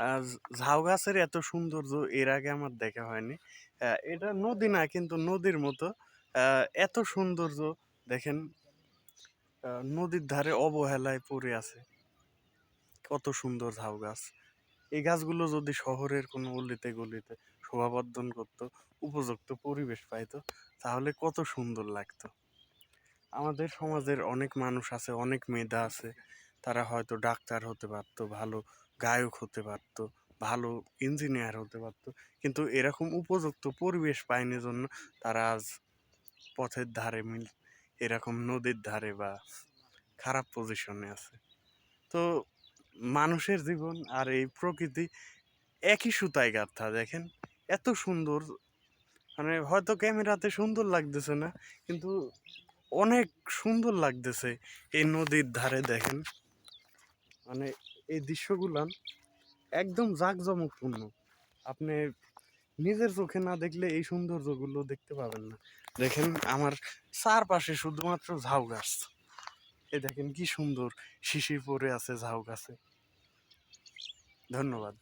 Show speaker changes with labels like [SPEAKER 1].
[SPEAKER 1] আর ঝাউ গাছের এত সৌন্দর্য এর আগে আমার দেখা হয়নি। এটা নদী না, কিন্তু নদীর মতো এত সৌন্দর্য দেখেন। নদীর ধারে অবহেলায় পড়ে আছে কত সুন্দর ঝাউ গাছ। এই গাছগুলো যদি শহরের কোনো অলিতে গলিতে শোভাবর্ধন করতো, উপযুক্ত পরিবেশ পাইতো, তাহলে কত সুন্দর লাগতো। আমাদের সমাজের অনেক মানুষ আছে, অনেক মেধা আছে, তারা হয়তো ডাক্তার হতে পারতো, ভালো গায়ক হতে পারতো, ভালো ইঞ্জিনিয়ার হতে পারতো, কিন্তু এরকম উপযুক্ত পরিবেশ পায়নি জন্য তারা আজ পথের ধারে এরকম নদীর ধারে বা খারাপ পজিশনে আছে। তো মানুষের জীবন আর এই প্রকৃতি একই সুতায় গাঁথা। দেখেন এত সুন্দর, মানে হয়তো ক্যামেরাতে সুন্দর লাগতেছে না, কিন্তু অনেক সুন্দর লাগতেছে এই নদীর ধারে। দেখেন মানে এই দৃশ্যগুলান একদম জাঁকজমকপূর্ণ। আপনি নিজের চোখে না দেখলে এই সৌন্দর্যগুলো দেখতে পাবেন না। দেখেন আমার চারপাশে শুধুমাত্র ঝাউ গাছ। এই দেখেন কি সুন্দর শিশির পড়ে আছে ঝাউ গাছে। ধন্যবাদ।